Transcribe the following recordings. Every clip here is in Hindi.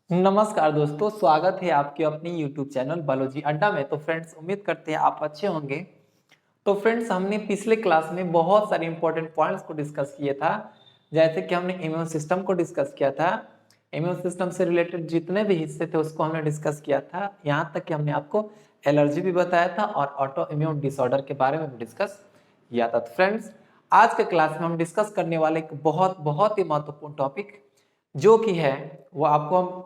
नमस्कार दोस्तों, स्वागत है आपके अपनी YouTube चैनल बायोलॉजी अड्डा में। तो फ्रेंड्स, उम्मीद करते हैं आप अच्छे होंगे। तो फ्रेंड्स, हमने पिछले क्लास में बहुत सारे इंपॉर्टेंट पॉइंट्स को डिस्कस किया था। जैसे कि हमने इम्यून सिस्टम को डिस्कस किया था। इम्यून सिस्टम से रिलेटेड जितने भी हिस्से थे उसको हमने डिस्कस किया था। यहाँ तक कि हमने आपको एलर्जी भी बताया था और ऑटो इम्यून डिसऑर्डर के बारे में भी डिस्कस किया था। तो फ्रेंड्स, आज के क्लास में हम डिस्कस करने वाले एक बहुत बहुत ही महत्वपूर्ण टॉपिक जो कि है वो आपको हम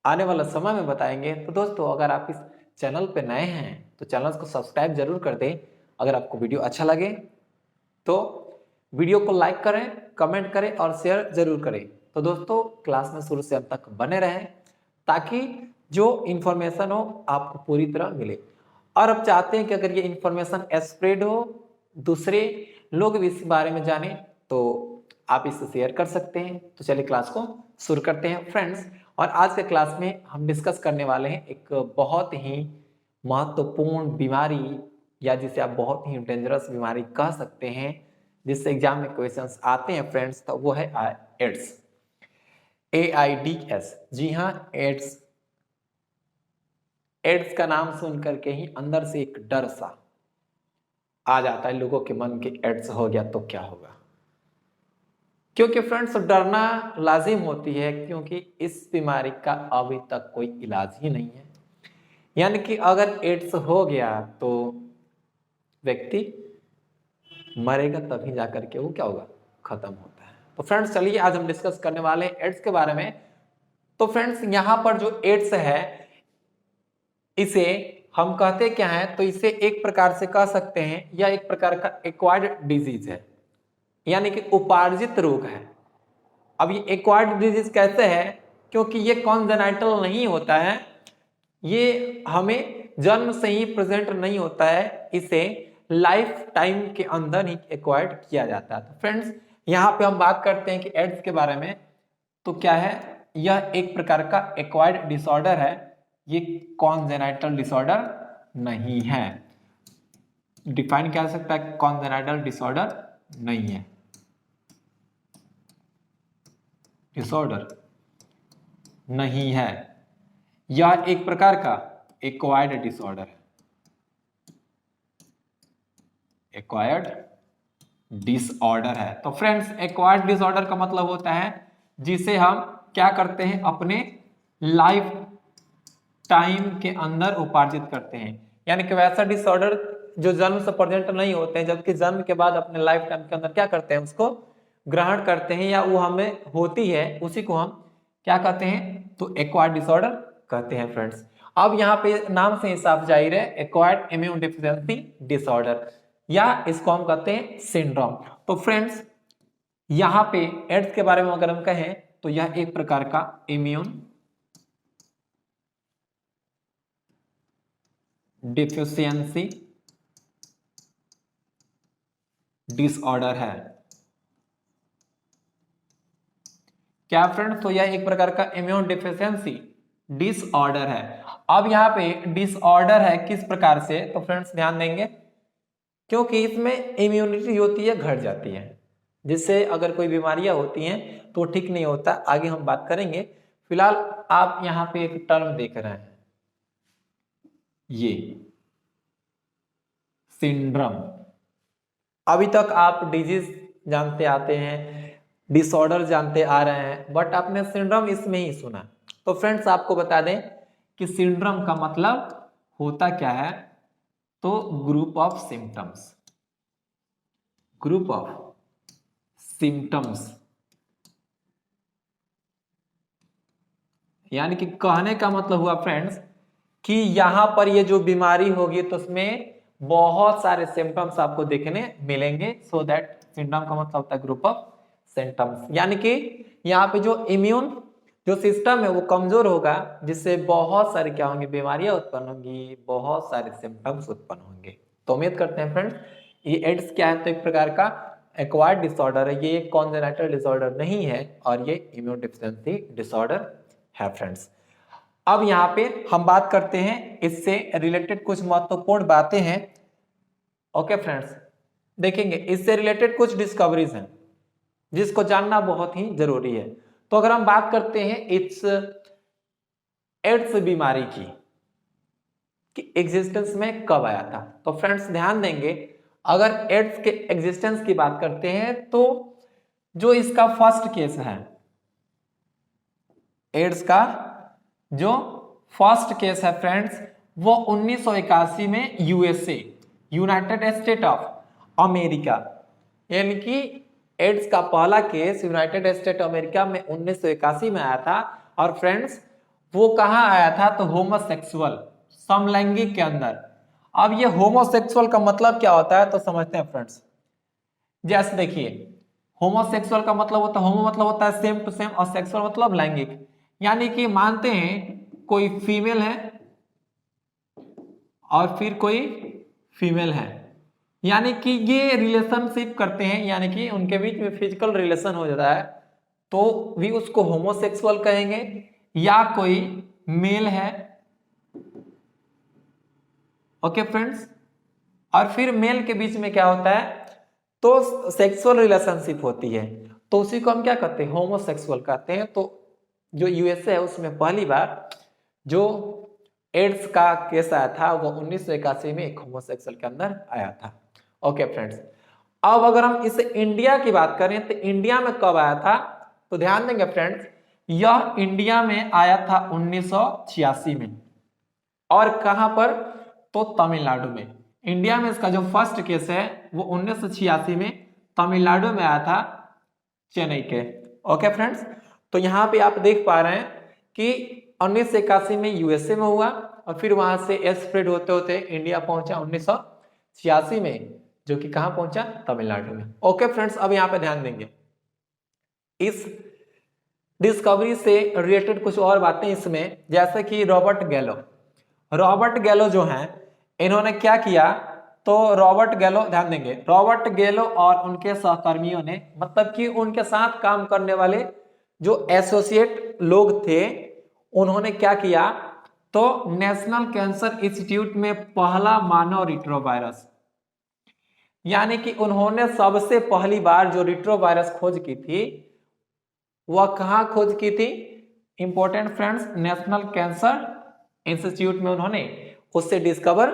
आने वाला समय में बताएंगे। तो दोस्तों, अगर आप इस चैनल पे नए हैं तो चैनल को सब्सक्राइब जरूर कर दें। अगर आपको वीडियो अच्छा लगे तो वीडियो को लाइक करें, कमेंट करें और शेयर जरूर करें। तो दोस्तों, क्लास में शुरू से अंत तक बने रहें ताकि जो इन्फॉर्मेशन हो आपको पूरी तरह मिले। और अब चाहते हैं कि अगर ये इन्फॉर्मेशन स्प्रेड हो, दूसरे लोग भी इस बारे में जाने, तो आप इसे शेयर कर सकते हैं। तो चलिए क्लास को शुरू करते हैं फ्रेंड्स। और आज के क्लास में हम डिस्कस करने वाले हैं एक बहुत ही महत्वपूर्ण बीमारी, या जिसे आप बहुत ही डेंजरस बीमारी कह सकते हैं, जिससे एग्जाम में क्वेश्चंस आते हैं फ्रेंड्स। तो वो है एड्स, AIDS। जी हाँ, एड्स। एड्स का नाम सुन करके ही अंदर से एक डर सा आ जाता है लोगों के मन के, एड्स हो गया तो क्या होगा। क्योंकि फ्रेंड्स, डरना लाजिम होती है, क्योंकि इस बीमारी का अभी तक कोई इलाज ही नहीं है। यानी कि अगर एड्स हो गया तो व्यक्ति मरेगा, तभी जाकर के वो क्या होगा, खत्म होता है। तो फ्रेंड्स, चलिए आज हम डिस्कस करने वाले हैं एड्स के बारे में। तो फ्रेंड्स, यहां पर जो एड्स है, इसे हम कहते क्या है, तो इसे एक प्रकार से कह सकते हैं यह एक प्रकार का एक्वायर्ड डिजीज है, यानी कि उपार्जित रोग है। अब ये एक्वायर्ड डिजीज कैसे है, क्योंकि ये कॉन्जेनाइटल नहीं होता है, ये हमें जन्म से ही प्रेजेंट नहीं होता है, इसे लाइफ टाइम के अंदर ही एक्वायर्ड किया जाता है। तो फ्रेंड्स, यहाँ पे हम बात करते हैं कि एड्स के बारे में। तो क्या है, यह एक प्रकार का एक्वायर्ड डिसऑर्डर है, ये कॉन्जेनाइटल डिसऑर्डर नहीं है। डिफाइन किया जा सकता है, कॉन्जेनाइटल डिसऑर्डर नहीं है, डिसऑर्डर नहीं है, यह एक प्रकार का एक्वायर्ड डिसऑर्डर है, एक्वायर्ड डिसऑर्डर है। तो फ्रेंड्स, एक्वायर्ड डिसऑर्डर का मतलब होता है जिसे हम क्या करते हैं, अपने लाइफ टाइम के अंदर उपार्जित करते हैं। यानी कि वैसा डिसऑर्डर जो जन्म से प्रेजेंट नहीं होते हैं, जबकि जन्म के बाद अपने लाइफ टाइम के अंदर क्या करते हैं, उसको ग्रहण करते हैं, या वो हमें होती है, उसी को हम क्या कहते हैं, तो एक्वायर्ड डिसऑर्डर कहते हैं फ्रेंड्स। अब यहाँ पे नाम से ही साफ जाहिर है, एक्वायर्ड इम्यून डिफिशियंसी डिसऑर्डर, या इसको हम कहते हैं सिंड्रोम। तो फ्रेंड्स, यहाँ पे एड्स के बारे में अगर हम कहें तो यह एक प्रकार का इम्यून डिफिशियंसी डिसऑर्डर है। क्या फ्रेंड्स, तो यह एक प्रकार का इम्यून डिफिशियंसी डिसऑर्डर है। अब यहाँ पे डिसऑर्डर है किस प्रकार से, तो फ्रेंड्स ध्यान देंगे, क्योंकि इसमें इम्यूनिटी होती है घट जाती है, जिससे अगर कोई बीमारियां होती हैं तो ठीक नहीं होता। आगे हम बात करेंगे। फिलहाल आप यहाँ पे एक टर्म देख रहे हैं, ये सिंड्रोम। अभी तक आप डिजीज जानते आते हैं, डिसऑर्डर जानते आ रहे हैं, बट आपने सिंड्रोम इसमें ही सुना। तो फ्रेंड्स, आपको बता दें कि सिंड्रोम का मतलब होता क्या है, तो group of symptoms, group of symptoms. यानी कि कहने का मतलब हुआ फ्रेंड्स कि यहां पर ये जो बीमारी होगी तो उसमें बहुत सारे सिम्टम्स आपको देखने मिलेंगे। सो दैट सिम्टम का मतलब होता है ग्रुप ऑफ सिम्टम्स। यानी कि यहाँ पे जो इम्यून जो सिस्टम है वो कमजोर होगा, जिससे बहुत सारी क्या होंगी, बीमारियां उत्पन्न होंगी, बहुत सारे सिम्टम्स उत्पन्न होंगे। तो उम्मीद करते हैं फ्रेंड्स, ये एड्स क्या है, तो एक प्रकार का एक्वायर्ड डिसऑर्डर है, ये कॉन्जेनिटल डिसऑर्डर नहीं है, और ये इम्यून डिफिशियंसी डिसऑर्डर है फ्रेंड्स। अब यहाँ पे हम बात करते हैं, इससे रिलेटेड कुछ महत्वपूर्ण बातें हैं। ओके फ्रेंड्स, देखेंगे इससे रिलेटेड कुछ डिस्कवरीज हैं जिसको जानना बहुत ही जरूरी है। तो अगर हम बात करते हैं इट्स एड्स बीमारी की कि एग्जिस्टेंस में कब आया था। तो फ्रेंड्स ध्यान देंगे, अगर एड्स के एग्जिस्टेंस की बात करते हैं तो जो इसका फर्स्ट केस है, एड्स का जो फर्स्ट केस है फ्रेंड्स, वो 1981 में USA, United state of America, यानी कि एड्स का पहला केस यूनाइटेड स्टेट अमेरिका में 1981 में आया था। और फ्रेंड्स वो कहां आया था, तो होमोसेक्सुअल, समलैंगिक के अंदर। अब ये होमोसेक्सुअल का मतलब क्या होता है तो समझते हैं फ्रेंड्स। जैसे देखिए, होमोसेक्सुअल का मतलब होता है, होमो मतलब होता है सेम टू सेम, और सेक्सुअल मतलब लैंगिक। यानी कि मानते हैं कोई फीमेल है और फिर कोई फीमेल है, यानी कि ये रिलेशनशिप करते हैं, यानी कि उनके बीच में फिजिकल रिलेशन हो जाता है, तो भी उसको होमोसेक्सुअल कहेंगे। या कोई मेल है, ओके फ्रेंड्स, और फिर मेल के बीच में क्या होता है, तो सेक्सुअल रिलेशनशिप होती है, तो उसी को हम क्या कहते हैं, होमोसेक्सुअल कहते हैं। तो जो यूएसए है उसमें पहली बार जो एड्स का केस आया था वो 1981 में एक होमोसेक्सुअल के अंदर आया था। ओके फ्रेंड्स, अब अगर हम इसे इंडिया की बात करें तो इंडिया में कब आया था, तो ध्यान देंगे फ्रेंड्स, यह इंडिया में आया था 1986 में। और कहां पर, तो तमिलनाडु में। इंडिया में इसका जो फर्स्ट केस है वो 1986 में तमिलनाडु में आया था, चेन्नई के। ओके फ्रेंड्स, तो यहां पे आप देख पा रहे हैं कि 1981 में यूएसए में हुआ और फिर वहां से स्प्रेड होते होते इंडिया पहुंचा 1986 में, जो कि कहां पहुंचा, तमिलनाडु में। ओके फ्रेंड्स, अब यहां पे ध्यान देंगे, इस डिस्कवरी से रिलेटेड कुछ और बातें इसमें, जैसे कि रॉबर्ट गैलो जो हैं, इन्होंने क्या किया, तो रॉबर्ट गैलो, ध्यान देंगे, रॉबर्ट गैलो और उनके सहकर्मियों ने, मतलब कि उनके साथ काम करने वाले जो एसोसिएट लोग थे, उन्होंने क्या किया, तो नेशनल कैंसर इंस्टीट्यूट में पहला मानव रिट्रोवायरस, यानी कि उन्होंने सबसे पहली बार जो रिट्रोवायरस खोज की थी वह कहां खोज की थी, important friends, national cancer institute में उन्होंने उससे डिस्कवर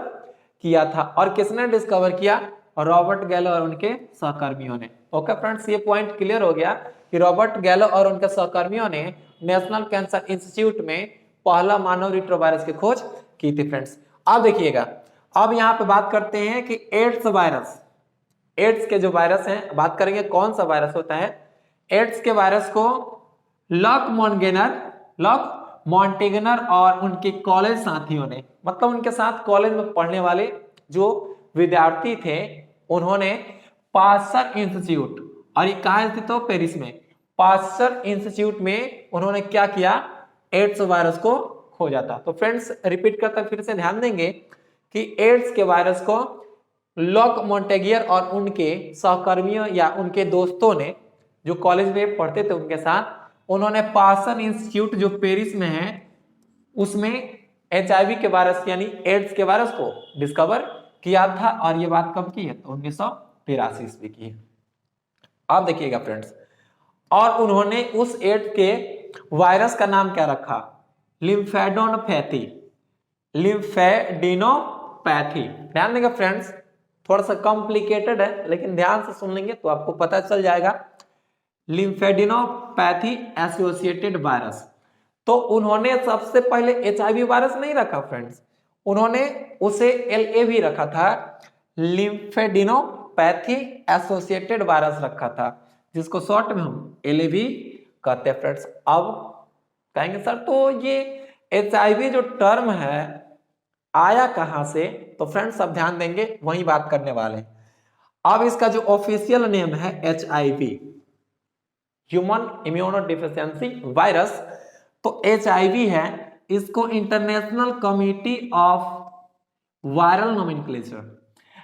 किया था। और किसने डिस्कवर किया, रॉबर्ट गैलो और उनके सहकर्मियों ने। ओके फ्रेंड्स, ये पॉइंट क्लियर हो गया कि रॉबर्ट गैलो और उनके सहकर्मियों ने नेशनल कैंसर इंस्टीट्यूट में पहला मानव रिट्रोवायरस की खोज की थी। फ्रेंड्स अब देखिएगा, अब यहाँ पे बात करते हैं कि एड्स वायरस, एड्स के जो वायरस हैं, बात करेंगे कौन सा वायरस होता है। एड्स के वायरस को लॉक मॉन्टेगनर और उनके कॉलेज साथियों ने, मतलब उनके साथ कॉलेज में पढ़ने वाले जो विद्यार्थी थे, उन्होंने पास्चर इंस्टीट्यूट, और ये कहां स्थित हो, पेरिस में, पास्चर इंस्टीट्यूट में उन्होंने क्या किया, एड्स वायरस को खोजा था। तो फ्रेंड्स रिपीट करता फिर से ध्यान देंगे कि एड्स के वायरस को लॉक मॉन्टेगियर और उनके सहकर्मियों या उनके दोस्तों ने, जो कॉलेज में पढ़ते थे उनके साथ, उन्होंने पास्चर इंस्टीट्यूट जो पेरिस में है उसमें एचआईवी के वायरस यानी एड्स के वायरस को डिस्कवर किया था। और ये बात कब की है, तो 1983 ईस्वी की है। अब देखिएगा फ्रेंड्स, और उन्होंने उस एड्स के वायरस का नाम क्या रखा, लिम्फेडिनोपैथी। ध्यान देंगे फ्रेंड्स, थोड़ा सा कॉम्प्लिकेटेड है लेकिन ध्यान से सुन लेंगे तो आपको पता चल जाएगा। लिम्फेडिनोपैथी एसोसिएटेड वायरस, तो उन्होंने सबसे पहले एचआईवी वायरस नहीं रखा फ्रेंड्स, उन्होंने उसे एलएवी रखा था, लिम्फेडिनोपैथी एसोसिएटेड वायरस रखा था, जिसको शॉर्ट में हम एलएवी कहते हैं। फ्रेंड्स अब कहेंगे सर तो ये एचआईवी जो टर्म है आया कहां से, तो फ्रेंड्स अब ध्यान देंगे वही बात करने वाले हैं। अब इसका जो ऑफिशियल नेम है एचआईवी, ह्यूमन इम्यूनोडेफिशिएंसी वायरस, तो एचआईवी है, इसको international committee of viral nomenclature,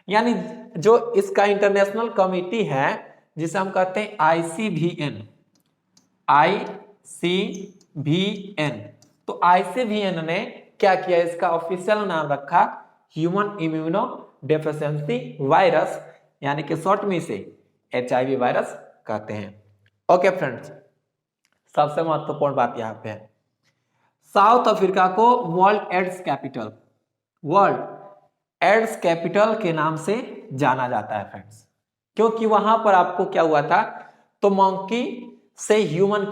यानी जो इसका इंटरनेशनल कमिटी है जिसे हम कहते हैं आईसीवीएन, तो आईसीवीएन ने क्या किया, इसका ऑफिशियल नाम रखा ह्यूमन इम्यूनो डेफिशिएंसी वायरस, यानी कि शॉर्ट में इसे एचआईवी वायरस कहते हैं। ओके फ्रेंड्स, सबसे महत्वपूर्ण बात यहां पे है, साउथ अफ्रीका को वर्ल्ड एड्स कैपिटल के नाम से जाना जाता है फ्रेंड्स, क्योंकि वहां पर आपको क्या हुआ था, तो मंकी से ह्यूमन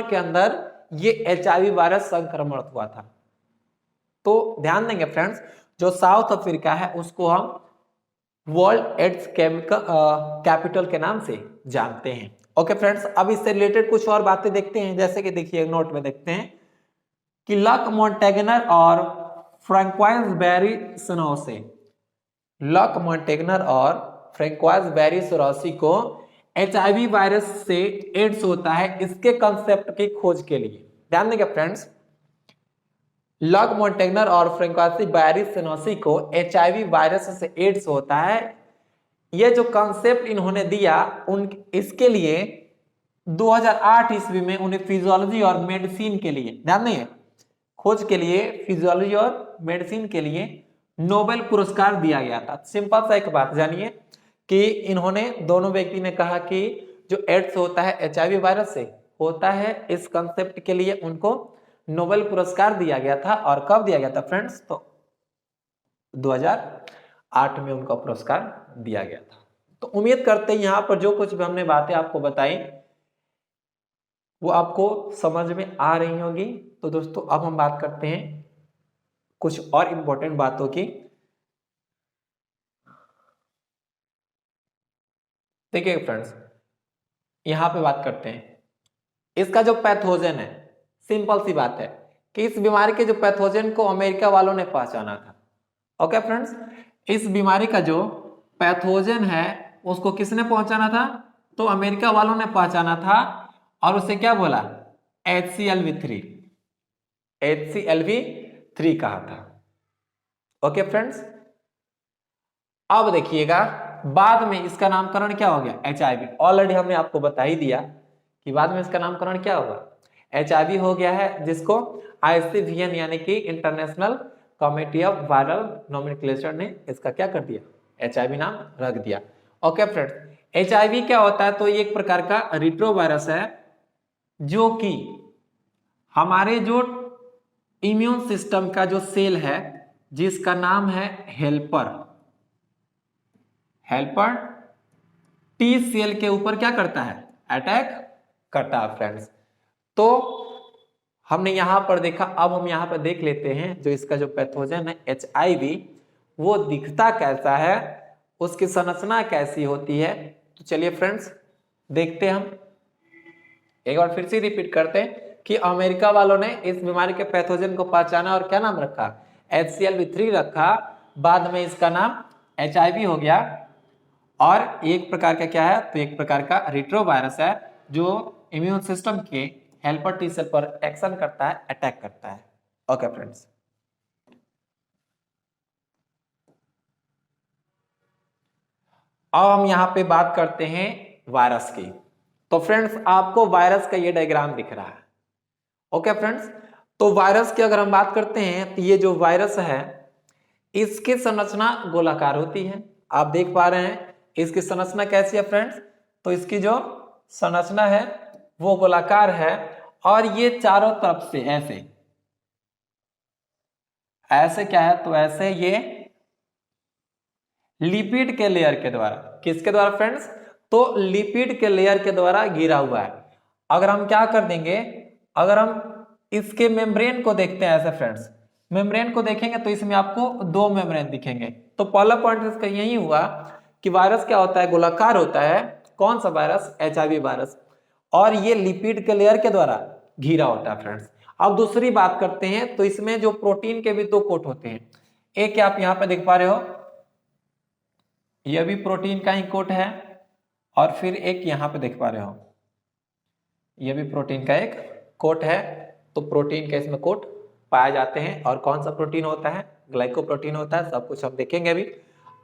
के अंदर ये HIV वायरस संक्रमण हुआ था। तो ध्यान देंगे फ्रेंड्स, जो साउथ अफ्रीका है उसको हम वर्ल्ड एड्स कैपिटल के नाम से जानते हैं। ओके फ्रेंड्स, अब इससे रिलेटेड कुछ और बातें देखते हैं, जैसे कि देखिए नोट में देखते हैं कि लक मॉन्टेगनर और फ्रैंकोइस बेरी सोरोसी को HIV वायरस से एड्स होता है, इसके कंसेप्ट की खोज के लिए ध्यान देंगे फ्रेंड्स, लक मॉन्टेगनर और फ्रैंकोइस बेरी सोरोसी को HIV वायरस से एड्स होता है, ये जो कंसेप्ट इन्होंने दिया इसके लिए 2008 ईस्वी में उन्हें फिजियोलॉजी और मेडिसिन के लिए, ध्यान देंगे, खोज के लिए फिजियोलॉजी और मेडिसिन के लिए नोबेल पुरस्कार दिया गया था। सिंपल सा एक बात जानिए कि इन्होंने, दोनों व्यक्ति ने कहा कि जो एड्स होता है HIV वायरस से होता है, इस कंसेप्ट के लिए उनको नोबेल पुरस्कार दिया गया था। और कब दिया गया था फ्रेंड्स, तो 2008 में उनको पुरस्कार दिया गया था। तो उम्मीद करते हैं यहां पर जो कुछ भी हमने बातें आपको बताई वो आपको समझ में आ रही होगी। तो दोस्तों अब हम बात करते हैं कुछ और इंपॉर्टेंट बातों की। देखिए फ्रेंड्स, यहां पे बात करते हैं इसका जो पैथोजन है, सिंपल सी बात है कि इस बीमारी के जो पैथोजन को अमेरिका वालों ने पहचाना था। ओके फ्रेंड्स, इस बीमारी का जो पैथोजन है उसको किसने पहचाना था, तो अमेरिका वालों ने पहचाना था और उसे क्या बोला, HCLV3 कहा था। ओके फ्रेंड्स, अब देखिएगा बाद में इसका नामकरण क्या हो गया, HIV। ऑलरेडी हमने आपको बता ही दिया कि बाद में इसका नामकरण क्या होगा, HIV हो गया है, जिसको ICVN यानी कि international committee of viral nomenclature ने इसका क्या कर दिया, HIV नाम रख दिया। ओके फ्रेंड्स, HIV क्या होता है, तो ये एक प्रकार का रिट्रोवायरस है जो कि हमारे जो इम्यून सिस्टम का जो सेल है जिसका नाम है हेल्पर T सेल के ऊपर क्या करता है, अटैक करता है फ्रेंड्स। तो हमने यहां पर देखा, अब हम यहां पर देख लेते हैं जो इसका जो पैथोजन है HIV, वो दिखता कैसा है, उसकी संरचना कैसी होती है। तो चलिए फ्रेंड्स देखते हैं, हम एक बार फिर से रिपीट करते हैं कि अमेरिका वालों ने इस बीमारी के पैथोजन को पहचाना और क्या नाम रखा, HCLV3 रखा, बाद में इसका नाम HIV हो गया। और एक प्रकार का क्या है, तो एक प्रकार का रिट्रोवायरस है जो इम्यून सिस्टम के हेल्पर T सेल पर एक्शन करता है, अटैक करता है। ओके फ्रेंड्स, अब हम यहां पे बात करते हैं वायरस की। तो फ्रेंड्स आपको वायरस का ये डायग्राम दिख रहा है। ओके फ्रेंड्स, तो वायरस की अगर हम बात करते हैं तो ये जो वायरस है इसकी संरचना गोलाकार होती है, आप देख पा रहे हैं इसकी संरचना कैसी है फ्रेंड्स, तो इसकी जो संरचना है वो गोलाकार है और ये चारों तरफ से ऐसे क्या है, तो ऐसे ये लिपिड के लेयर के द्वारा, किसके द्वारा फ्रेंड्स, तो लिपिड के लेयर के द्वारा घिरा हुआ है। अगर हम क्या कर देंगे, अगर हम इसके मेम्ब्रेन को देखते हैं ऐसे फ्रेंड्स, मेम्ब्रेन को देखेंगे तो इसमें आपको दो मेम्ब्रेन दिखेंगे। तो पहला पॉइंट इसका यही हुआ कि वायरस क्या होता है, गोलाकार होता है। कौन सा वायरस, HIV वायरस, और ये लिपिड के लेयर के द्वारा घिरा होता है फ्रेंड्स। अब दूसरी बात करते हैं, तो इसमें जो प्रोटीन के भी दो कोट होते हैं, एक आप यहां पे देख पा रहे हो, यह भी प्रोटीन का ही कोट है, और फिर एक यहां पे देख पा रहे हो, यह भी प्रोटीन का एक कोट है। तो प्रोटीन के इसमें कोट पाए जाते हैं, और कौन सा प्रोटीन होता है, ग्लाइकोप्रोटीन होता है, सब कुछ हम देखेंगे अभी।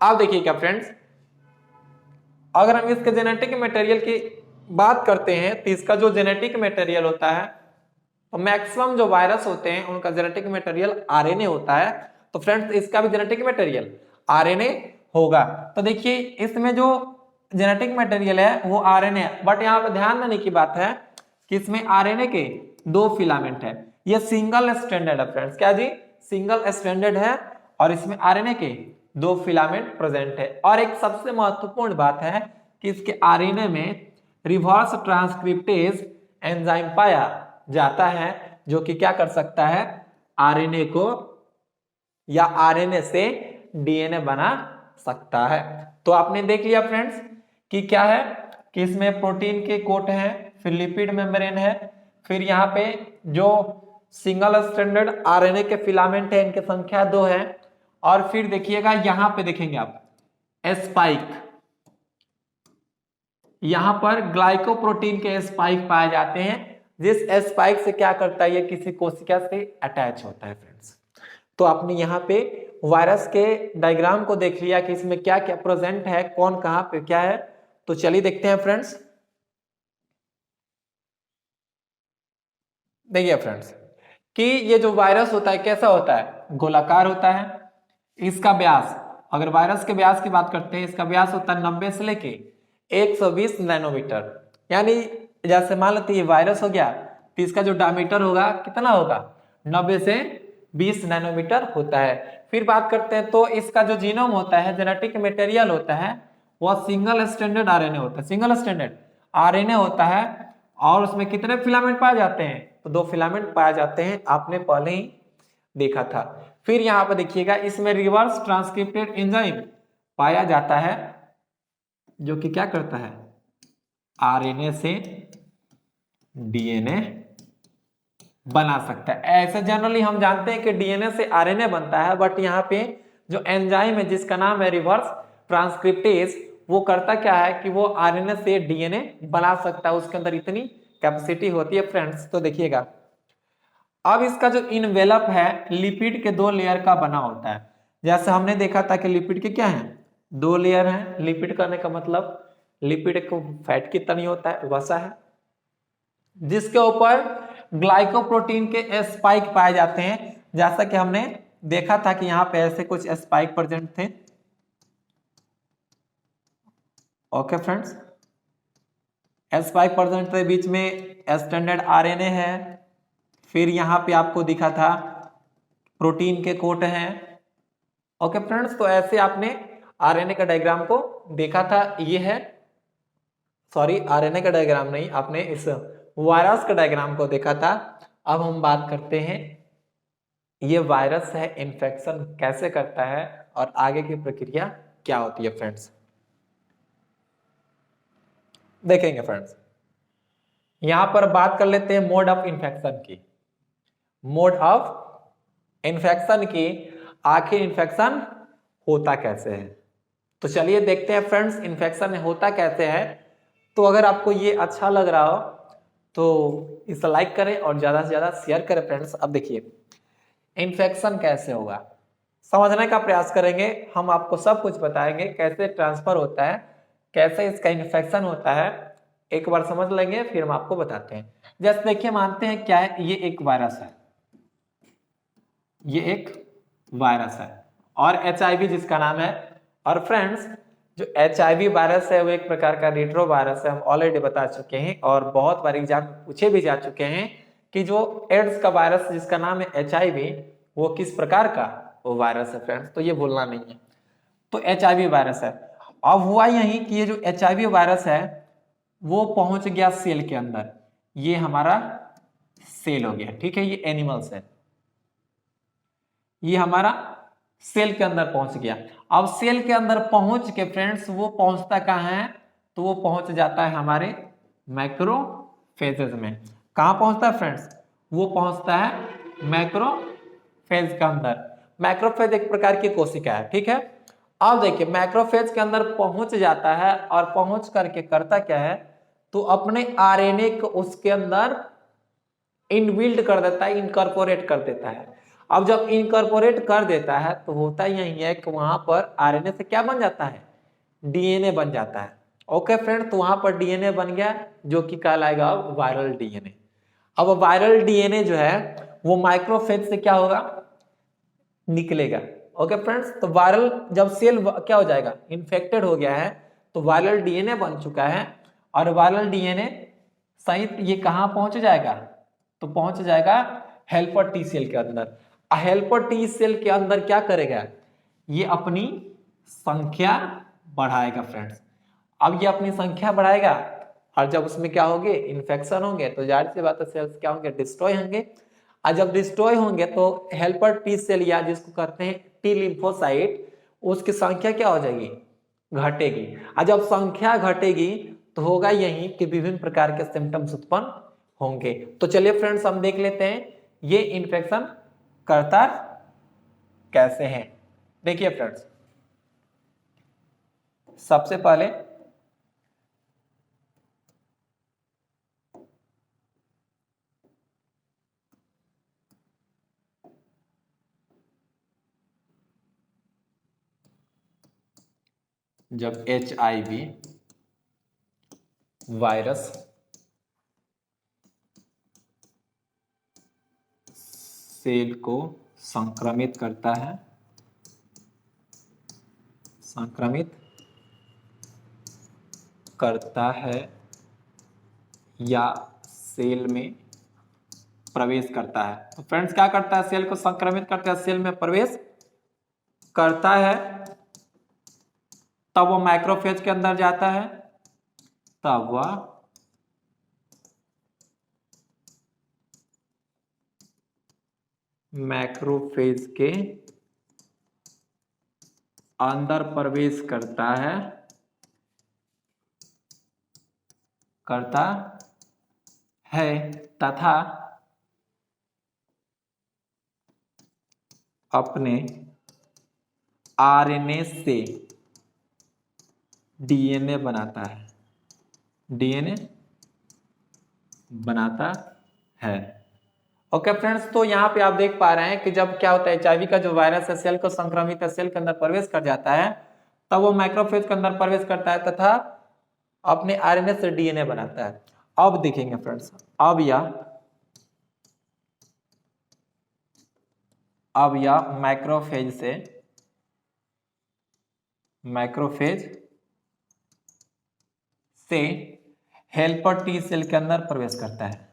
अब देखिए क्या फ्रेंड्स, अगर हम इसके जेनेटिक मटेरियल की बात करते हैं तो इसका जो जेनेटिक मटेरियल होता है, तो मैक्सिमम जो वायरस होते हैं उनका जेनेटिक मटेरियल RNA होता है। तो फ्रेंड्स इसका भी जेनेटिक मटेरियल RNA होगा। तो देखिए इसमें जो जेनेटिक मटेरियल है वो RNA है, बट यहाँ पे ध्यान देने की बात है कि इसमें RNA के दो फिलामेंट है। ये सिंगल स्ट्रैंडेड है फ्रेंड्स, क्या जी, सिंगल स्ट्रैंडेड है और इसमें आरएनए के दो फिलामेंट प्रेजेंट है। और एक सबसे महत्वपूर्ण बात है कि इसके आरएनए में रिवर्स ट्रांसक्रिप्टेज एंजाइम पाया जाता है, जो कि क्या कर सकता है, आरएनए को या आरएनए से डीएनए बना सकता है। तो आपने देख लिया फ्रेंड्स कि क्या है कि इसमें प्रोटीन के कोट है, फिर लिपिड मेम्ब्रेन है, फिर यहाँ पे जो सिंगल स्ट्रैंडेड आरएनए के फिलामेंट है इनकी संख्या 2 है। और फिर देखिएगा यहाँ पे देखेंगे आप स्पाइक, यहां पर ग्लाइकोप्रोटीन के स्पाइक पाए जाते हैं, जिस स्पाइक से क्या करता है, ये किसी कोशिका से अटैच होता है फ्रेंड्स। तो आपने यहाँ पे वायरस के डायग्राम को देख लिया कि इसमें क्या क्या प्रेजेंट है, कौन कहां पे क्या है। तो चलिए देखते हैं फ्रेंड्स। देखिए फ्रेंड्स कि ये जो वायरस होता है कैसा होता है, गोलाकार होता है। इसका व्यास, अगर वायरस के व्यास की बात करते हैं, इसका व्यास होता है 90 से लेके 120 नैनोमीटर। यानी जैसे मान लेते ये वायरस हो गया तो इसका जो डायमीटर होगा कितना होगा, 90 से 20 नैनोमीटर होता है। फिर बात करते हैं तो इसका जो जीनोम होता है, जेनेटिक मटेरियल होता है, वह सिंगल स्ट्रैंडेड आरएनए होता है, सिंगल स्ट्रैंडेड आरएनए होता है। और उसमें कितने फिलामेंट पाए जाते हैं, तो 2 फिलामेंट पाए जाते हैं, आपने पहले ही देखा था। फिर यहाँ पर देखिएगा इसमें रिवर्स ट्रांसक्रिप्टेड एंजाइम पाया जाता है, जो कि क्या करता है, आरएनए से डीएनए बना सकता है। ऐसे जनरली हम जानते हैं कि डीएनए से आरएनए बनता है, बट यहाँ पे जो एंजाइम है जिसका नाम है रिवर्स ट्रांसक्रिप्टेज, वो करता क्या है कि वो आरएनए से डीएनए बना सकता है, उसके अंदर इतनी कैपेसिटी होती है फ्रेंड्स। तो देखिएगा अब इसका जो इनवेलप है लिपिड के 2 लेयर का बना होता है। जैसे हमने देखा था कि लिपिड के क्या है, 2 लेयर हैं। लिपिड करने का मतलब लिपिड को फैट की तरह होता है, वसा है, जिसके ऊपर ग्लाइकोप्रोटीन के स्पाइक पाए जाते हैं। जैसा कि हमने देखा था कि यहाँ पे ऐसे कुछ स्पाइक प्रेजेंट थे। ओके फ्रेंड्स, स्पाइक प्रेजेंट थे, बीच में स्टैंडर्ड आरएनए है, फिर यहाँ पे आपको दिखा था प्रोटीन के कोट हैं। ओके फ्रेंड्स, तो ऐसे आपने आरएनए का डायग्राम को देखा था। ये है, सॉरी आरएनए का डायग्राम नहीं, आपने इस वायरस का डायग्राम को देखा था। अब हम बात करते हैं ये वायरस है, इन्फेक्शन कैसे करता है और आगे की प्रक्रिया क्या होती है फ्रेंड्स, देखेंगे फ्रेंड्स। यहां पर बात कर लेते हैं मोड ऑफ इन्फेक्शन की। मोड ऑफ इन्फेक्शन की, आखिर इन्फेक्शन होता कैसे है। तो चलिए देखते हैं फ्रेंड्स इन्फेक्शन होता कैसे है। तो अगर आपको ये अच्छा लग रहा हो तो इसे लाइक करें और ज्यादा से ज्यादा शेयर करें फ्रेंड्स। अब देखिए इन्फेक्शन कैसे होगा, समझने का प्रयास करेंगे। हम आपको सब कुछ बताएंगे, कैसे ट्रांसफर होता है, कैसे इसका इन्फेक्शन होता है, एक बार समझ लेंगे फिर हम आपको बताते हैं। जैसे देखिए मानते हैं क्या है, ये एक वायरस है, ये एक वायरस है और एचआईवी जिसका नाम है। और फ्रेंड्स जो एचआईवी वायरस है वो एक प्रकार का रेट्रो वायरस है, हम ऑलरेडी बता चुके हैं और बहुत बार एग्जाम पूछे भी जा चुके हैं कि जो एड्स का वायरस जिसका नाम है एचआईवी, वो किस प्रकार का वो वायरस है फ्रेंड्स, तो ये भूलना नहीं है। तो एचआईवी वायरस है। अब हुआ यही कि ये जो एचआईवी वायरस है वो पहुंच गया सेल के अंदर, ये हमारा सेल हो गया, ठीक है, ये एनिमल सेल, ये हमारा सेल के अंदर पहुंच गया। अब सेल के अंदर पहुंच के फ्रेंड्स वो पहुंचता कहां है, तो वो पहुंच जाता है हमारे मैक्रोफेजेस में। कहां पहुंचता है फ्रेंड्स, वो पहुंचता है मैक्रोफेज के अंदर। मैक्रोफेज एक प्रकार की कोशिका है, ठीक है। अब देखिए मैक्रोफेज के अंदर पहुंच जाता है और पहुंच करके करता क्या है, तो अपने आरएनए को उसके अंदर इनबिल्ड कर देता है, इनकॉर्पोरेट कर देता है। अब जब इनकॉर्पोरेट कर देता है तो होता यही है कि वहां पर आरएनए से क्या बन जाता है, डीएनए बन जाता है। ओके फ्रेंड, तो वहां पर डीएनए बन गया जो कि कहलाएगा वायरल डीएनए। अब वायरल डीएनए जो है वो माइक्रोफेज से क्या होगा, निकलेगा। ओके फ्रेंड्स, तो वायरल जब सेल क्या हो जाएगा, इन्फेक्टेड हो गया है, तो वायरल डीएनए बन चुका है और वायरल डीएनए सहित ये कहां पहुंच जाएगा, तो पहुंच जाएगा हेल्पर टी सेल के अंदर। हेल्पर टी सेल के अंदर क्या करेगा, ये अपनी संख्या बढ़ाएगा फ्रेंड्स। अब ये अपनी संख्या बढ़ाएगा और जब उसमें क्या होंगे, इन्फेक्शन होंगे, तो जाहिर सी बात है सेल्स क्या होंगे, डिस्ट्रॉय होंगे। और जब डिस्ट्रॉय होंगे तो हेल्पर टी सेल या जिसको कहते हैं टी लिम्फोसाइट, उसकी संख्या क्या हो जाएगी, घटेगी। और जब संख्या घटेगी तो होगा यही कि विभिन्न प्रकार के सिम्टम्स उत्पन्न होंगे। तो चलिए फ्रेंड्स हम देख लेते हैं ये इन्फेक्शन करता कैसे है। देखिए फ्रेंड्स, सबसे पहले जब HIV वायरस सेल को संक्रमित करता है, या सेल में प्रवेश करता है। तो फ्रेंड्स क्या करता है, सेल को संक्रमित करता है, सेल में प्रवेश करता है, तब वो मैक्रोफेज के अंदर जाता है, तब वह मैक्रोफेज के अंदर प्रवेश करता है तथा अपने आरएनए से डीएनए बनाता है। ओके फ्रेंड्स, तो यहाँ पे आप देख पा रहे हैं कि जब क्या होता है, HIV का जो वायरस है सेल को संक्रमित है, सेल के अंदर प्रवेश कर जाता है, तब वो मैक्रोफेज के अंदर प्रवेश करता है तथा अपने आरएनए से डीएनए बनाता है। अब देखेंगे फ्रेंड्स, अब यह मैक्रोफेज से हेल्पर टी सेल के अंदर प्रवेश करता है।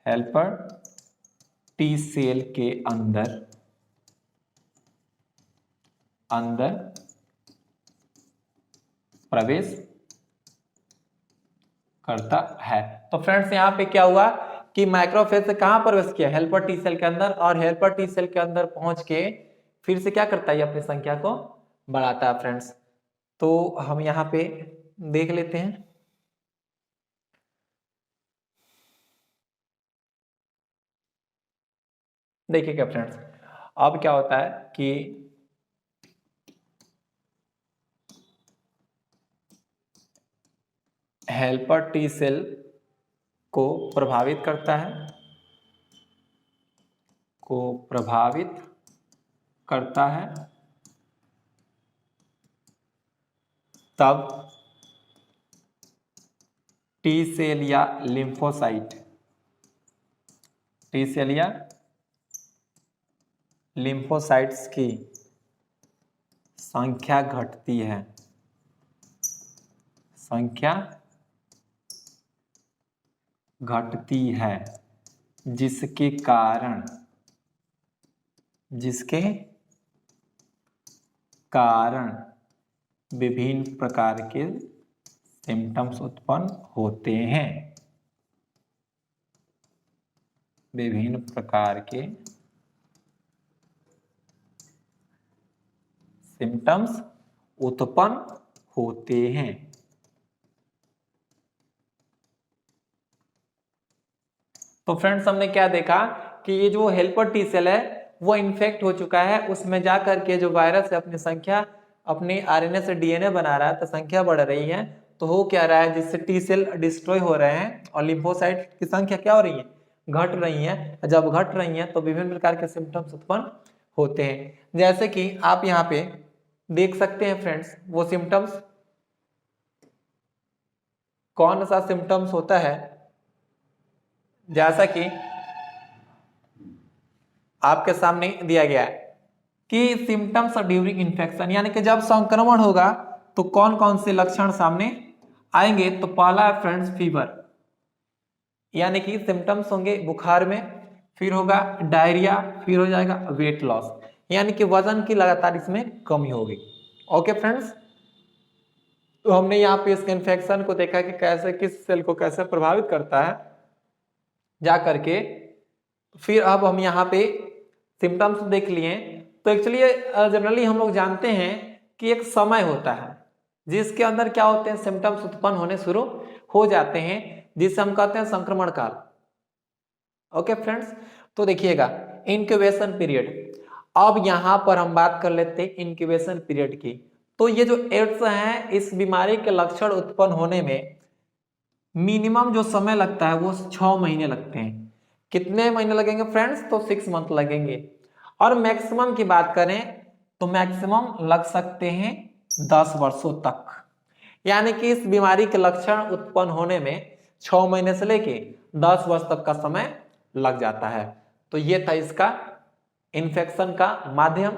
हेल्पर टी सेल के अंदर प्रवेश करता है। तो फ्रेंड्स यहाँ पे क्या हुआ कि मैक्रोफेज से कहां प्रवेश किया, हेल्पर टी सेल के अंदर, और हेल्पर टी सेल के अंदर पहुंच के फिर से क्या करता है, अपनी संख्या को बढ़ाता है फ्रेंड्स। तो हम यहाँ पे देख लेते हैं। देखिएगा फ्रेंड्स, अब क्या होता है कि हेल्पर टी सेल को प्रभावित करता है, तब टी सेल या लिम्फोसाइट्स की संख्या घटती है, जिसके कारण विभिन्न प्रकार के सिम्टम्स उत्पन्न होते हैं। विभिन्न प्रकार के सिम्टम्स उत्पन्न होते हैं। तो फ्रेंड्स हमने क्या देखा कि ये जो हेल्पर टी सेल है वो इन्फेक्ट हो चुका है, उसमें जाकर के जो वायरस है अपनी संख्या, अपने आरएनए से डीएनए बना रहा है, तो संख्या बढ़ रही है। तो हो क्या रहा है, जिससे टी सेल डिस्ट्रॉय हो रहे हैं और लिम्फोसाइट की संख्या क्या हो रही है, घट रही है। जब घट रही है तो विभिन्न प्रकार के सिम्टम्स उत्पन्न होते हैं। जैसे कि आप यहाँ पे देख सकते हैं फ्रेंड्स, वो सिम्टम्स कौन सा सिम्टम्स होता है, जैसा कि आपके सामने दिया गया है कि सिम्टम्स ड्यूरिंग इन्फेक्शन, यानी कि जब संक्रमण होगा तो कौन कौन से लक्षण सामने आएंगे। तो पहला है फ्रेंड्स फीवर, यानी कि सिम्टम्स होंगे बुखार में, फिर होगा डायरिया, फिर हो जाएगा वेट लॉस, यानी कि वजन की लगातार इसमें कमी होगी। ओके फ्रेंड्स, तो हमने यहाँ पे इसके इन्फेक्शन को देखा कि कैसे किस सेल को कैसे प्रभावित करता है जा करके। फिर अब हम यहाँ पे सिम्टम्स देख लिए। तो एक्चुअली जनरली हम लोग जानते हैं कि एक समय होता है जिसके अंदर क्या होते हैं, सिम्टम्स उत्पन्न होने शुरू हो जाते हैं, जिसे हम कहते हैं संक्रमण काल। ओके फ्रेंड्स, तो देखिएगा इंक्यूबेशन पीरियड। अब यहां पर हम बात कर लेते हैं इंक्यूबेशन पीरियड की। तो ये जो एड्स है, इस बीमारी के लक्षण उत्पन्न होने में मिनिमम जो समय लगता है वो 6 महीने लगते हैं। कितने महीने लगेंगे फ्रेंड्स? तो 6 मंथ लगेंगे। और मैक्सिमम की बात करें तो मैक्सिमम लग सकते हैं 10 वर्षों तक। यानी कि इस बीमारी के लक्षण उत्पन्न होने में 6 महीने से लेके 10 वर्ष तक का समय लग जाता है। तो ये था इसका इन्फेक्शन का माध्यम,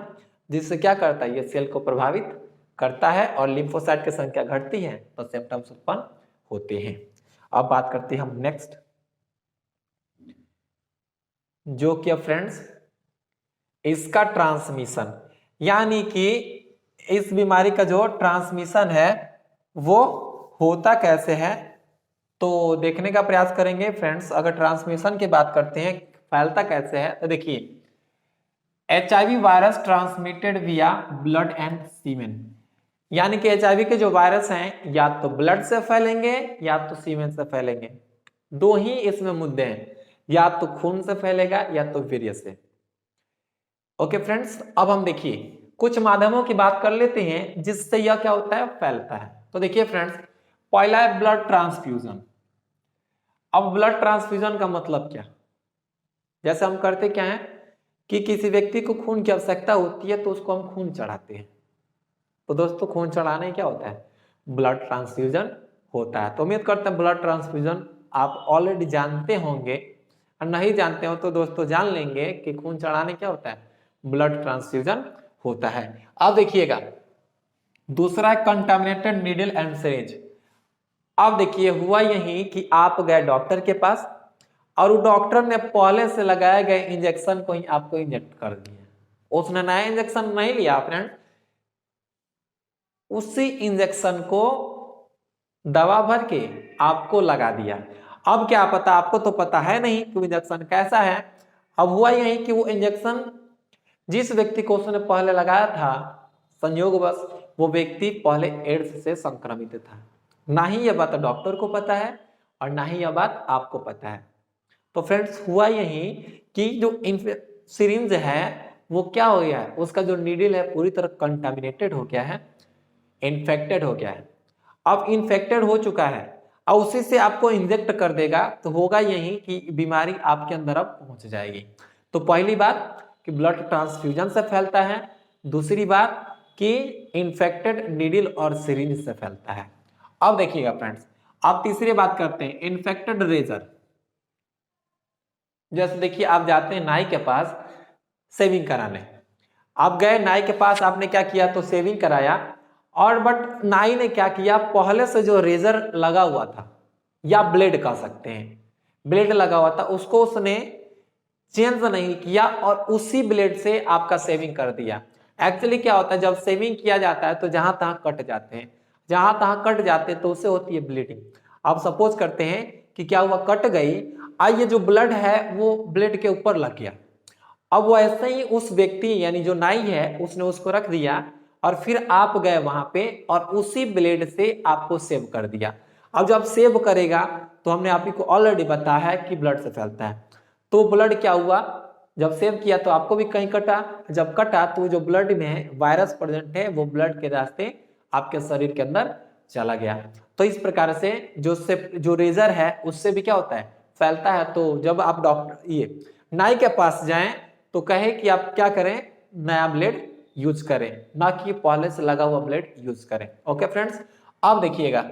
जिससे क्या करता है, ये सेल को प्रभावित करता है और लिम्फोसाइट की संख्या घटती है तो सिम्टम्स उत्पन्न होते हैं। अब बात करते हैं हम नेक्स्ट, जो कि फ्रेंड्स इसका ट्रांसमिशन, यानी कि इस बीमारी का जो ट्रांसमिशन है वो होता कैसे है, तो देखने का प्रयास करेंगे फ्रेंड्स। अगर ट्रांसमिशन की बात करते हैं फैलता कैसे है, तो देखिए HIV वायरस ट्रांसमिटेड विया ब्लड एंड सीमेन, यानी कि HIV के जो वायरस हैं या तो ब्लड से फैलेंगे या तो सीमेन से फैलेंगे। दो ही इसमें मुद्दे हैं, या तो खून से फैलेगा या तो वीर्य से। ओके फ्रेंड्स, अब हम देखिए कुछ माध्यमों की बात कर लेते हैं जिससे यह क्या होता है, फैलता है। तो देखिए फ्रेंड्स, पहला है ब्लड ट्रांसफ्यूजन। अब ब्लड ट्रांसफ्यूजन का मतलब क्या, जैसे हम करते क्या है कि किसी व्यक्ति को खून की आवश्यकता होती है तो उसको हम खून चढ़ाते हैं। तो दोस्तों खून चढ़ाने क्या होता है, ब्लड ट्रांसफ्यूजन होता है। तो उम्मीद करते हैं ब्लड ट्रांसफ्यूजन आप ऑलरेडी जानते होंगे, और नहीं जानते हो तो दोस्तों जान लेंगे कि खून चढ़ाने क्या होता है, ब्लड ट्रांसफ्यूजन होता है। अब देखिएगा दूसरा है कंटामिनेटेड नीडल एंड सिरिंज। अब देखिए हुआ यही कि आप गए डॉक्टर के पास और वो डॉक्टर ने पहले से लगाए गए इंजेक्शन को ही आपको इंजेक्ट कर दिया। उसने नया इंजेक्शन नहीं लिया फ्रेंड, उसी इंजेक्शन को दवा भर के आपको लगा दिया। अब क्या पता, आपको तो पता है नहीं कि इंजेक्शन कैसा है। अब हुआ यही कि वो इंजेक्शन जिस व्यक्ति को उसने पहले लगाया था, संयोगवश वो व्यक्ति पहले एड्स से संक्रमित था। ना ही यह बात डॉक्टर को पता है और ना ही यह बात आपको पता है। तो फ्रेंड्स हुआ यही कि जो सिरिंज है वो क्या हो गया है, उसका जो नीडल है पूरी तरह कंटामिनेटेड हो गया है, इन्फेक्टेड हो गया है। अब इन्फेक्टेड हो चुका है और उसी से आपको इंजेक्ट कर देगा, तो होगा यही कि बीमारी आपके अंदर अब पहुंच जाएगी। तो पहली बात कि ब्लड ट्रांसफ्यूजन से फैलता है, दूसरी बात कि इन्फेक्टेड नीडल और सिरिंज से फैलता है। अब देखिएगा फ्रेंड्स, अब तीसरी बात करते हैं इन्फेक्टेड रेजर। जैसे देखिए आप जाते हैं नाई के पास शेविंग कराने, आप गए नाई के पास, आपने क्या किया, तो शेविंग कराया, और बट नाई ने क्या किया, पहले से जो रेजर लगा हुआ था या ब्लेड कह सकते हैं, ब्लेड लगा हुआ था उसको उसने चेंज नहीं किया और उसी ब्लेड से आपका शेविंग कर दिया। एक्चुअली क्या होता है, जब शेविंग किया जाता है तो जहां तहां कट जाते हैं, जहां तहां कट जाते हैं तो उससे होती है ब्लीडिंग। अब सपोज करते हैं कि क्या हुआ, कट गई, ये जो ब्लड है वो ब्लेड के ऊपर लग गया। अब वो ऐसे ही उस व्यक्ति यानी जो नाई है उसने उसको रख दिया और फिर आप गए वहां पे और उसी ब्लेड से आपको सेव कर दिया। अब जब सेव करेगा तो हमने आप ही को ऑलरेडी बताया है कि ब्लड से फैलता है। तो ब्लड क्या हुआ, जब सेव किया तो आपको भी कहीं कटा, जब कटा तो जो ब्लड में वायरस प्रेजेंट है वो ब्लड के रास्ते आपके शरीर के अंदर चला गया। तो इस प्रकार से जो रेजर है उससे भी क्या होता है, फैलता है। तो जब आप डॉक्टर ये नाई के पास जाएं तो कहे कि आप क्या करें, नया ब्लेड यूज करें, ना कि पहले से लगा हुआ ब्लेड यूज करें। ओके फ्रेंड्स, अब देखिएगा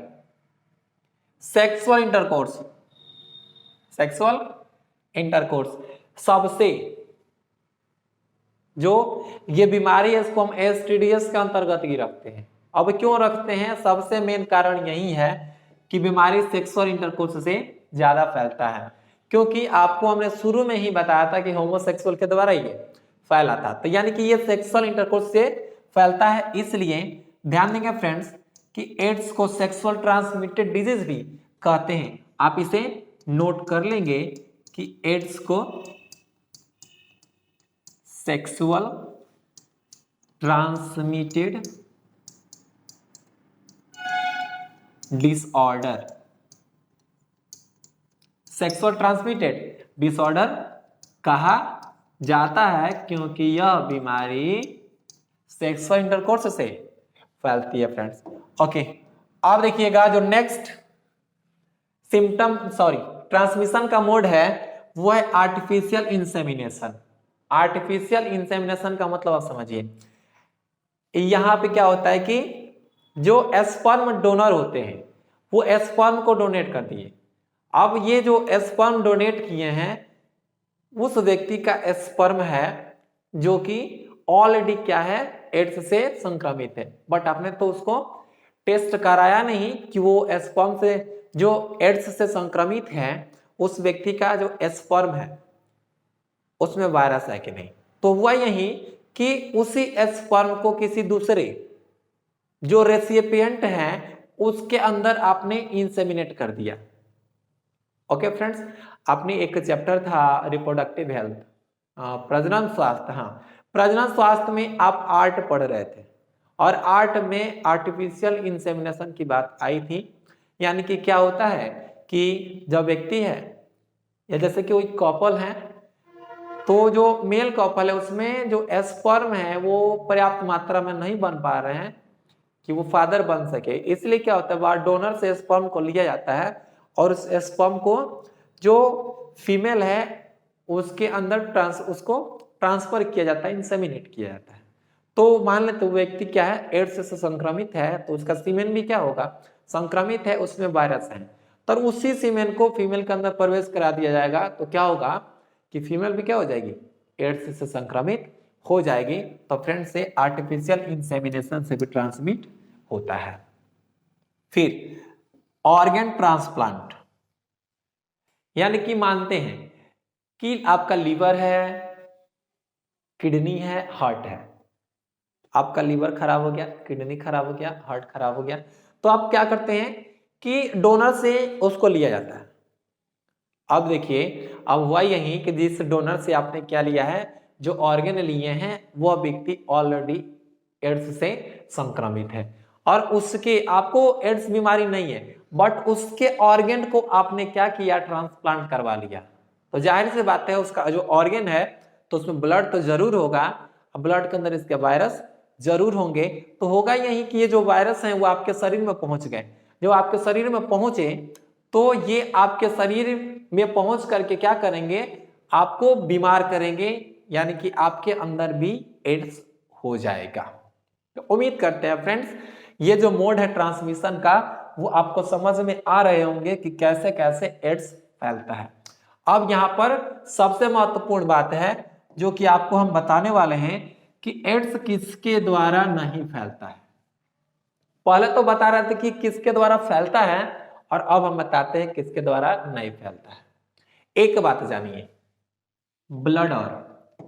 सेक्सुअल इंटरकोर्स। सेक्सुअल इंटरकोर्स सबसे जो ये बीमारी है इसको हम एसटीडीएस के अंतर्गत ही रखते हैं। अब क्यों रखते हैं, सबसे मेन कारण यही है कि बीमारी सेक्सुअल इंटरकोर्स से ज्यादा फैलता है, क्योंकि आपको हमने शुरू में ही बताया था कि होमोसेक्सुअल के द्वारा ये फैला था। तो यानी कि ये सेक्सुअल इंटरकोर्स से फैलता है। इसलिए ध्यान देंगे फ्रेंड्स कि एड्स को सेक्सुअल ट्रांसमिटेड डिजीज भी कहते हैं। आप इसे नोट कर लेंगे कि एड्स को sexual transmitted disorder, sexual transmitted disorder कहा जाता है, क्योंकि यह बीमारी सेक्सुअल इंटरकोर्स से फैलती है फ्रेंड्स। ओके, अब देखिएगा जो नेक्स्ट ट्रांसमिशन का मोड है वो है आर्टिफिशियल इंसेमिनेशन। आर्टिफिशियल इंसेमिनेशन का मतलब आप समझिए, यहां पे क्या होता है कि जो स्पर्म डोनर होते हैं वो स्पर्म को डोनेट कर दिए। अब ये जो स्पर्म डोनेट किए हैं उस व्यक्ति का स्पर्म है जो कि ऑलरेडी क्या है, एड्स से संक्रमित है, बट आपने तो उसको टेस्ट कराया नहीं कि वो स्पर्म से जो एड्स से संक्रमित है उस व्यक्ति का जो स्पर्म है उसमें वायरस है कि नहीं। तो हुआ यही कि उसी स्पर्म को किसी दूसरे जो रेसिपिएंट है उसके अंदर आपने इंसेमिनेट कर दिया। ओके फ्रेंड्स, आपने एक चैप्टर था रिप्रोडक्टिव हेल्थ, प्रजनन स्वास्थ्य, हाँ प्रजनन स्वास्थ्य में आप आर्ट पढ़ रहे थे और आर्ट में आर्टिफिशियल इंसेमिनेशन की बात आई थी। यानी कि क्या होता है कि जब व्यक्ति है या जैसे कि कोई कपल है तो जो मेल कपल है उसमें जो स्पर्म है वो पर्याप्त मात्रा में नहीं बन पा रहे हैं कि वो फादर बन सके, इसलिए क्या होता है वह डोनर से स्पर्म को लिया जाता है और उस स्पर्म को जो फीमेल है उसके अंदर उसको ट्रांसफर किया जाता है, इंसेमिनेट किया जाता है। तो मान लेते तो व्यक्ति क्या है एड्स से संक्रमित है तो उसका सीमेन भी क्या होगा, संक्रमित है, उसमें वायरस है, तो उसी सीमेन को फीमेल के अंदर प्रवेश करा दिया जाएगा तो क्या होगा कि फीमेल भी क्या हो जाएगी, एड्स से संक्रमित हो जाएगी। तो फ्रेंड्स से आर्टिफिशियल इंसेमिनेशन से भी ट्रांसमिट होता है। फिर ऑर्गन ट्रांसप्लांट, यानी कि मानते हैं कि आपका लीवर है, किडनी है, हार्ट है, आपका लीवर खराब हो गया, किडनी खराब हो गया, हार्ट खराब हो गया, तो आप क्या करते हैं कि डोनर से उसको लिया जाता है। अब देखिए अब हुआ यही कि जिस डोनर से आपने क्या लिया है, जो ऑर्गन लिए हैं वह व्यक्ति ऑलरेडी एड्स से संक्रमित है और उसके आपको एड्स बीमारी नहीं है बट उसके ऑर्गन को आपने क्या किया, ट्रांसप्लांट करवा लिया। तो जाहिर सी बात है उसका जो ऑर्गन है तो उसमें ब्लड तो जरूर होगा, ब्लड के अंदर इसके वायरस जरूर होंगे। तो होगा यही कि ये जो वायरस हैं वो आपके शरीर में पहुंच गए, जो आपके शरीर में पहुंचे तो ये आपके शरीर में पहुंच करके क्या करेंगे, आपको बीमार करेंगे, यानी कि आपके अंदर भी एड्स हो जाएगा। तो उम्मीद करते हैं फ्रेंड्स ये जो मोड है ट्रांसमिशन का वो आपको समझ में आ रहे होंगे कि कैसे कैसे एड्स फैलता है। अब यहाँ पर सबसे महत्वपूर्ण बात है जो कि आपको हम बताने वाले हैं कि एड्स किसके द्वारा नहीं फैलता है। पहले तो बता रहे थे कि किसके द्वारा फैलता है और अब हम बताते हैं किसके द्वारा नहीं फैलता है। एक बात जानिए, ब्लड और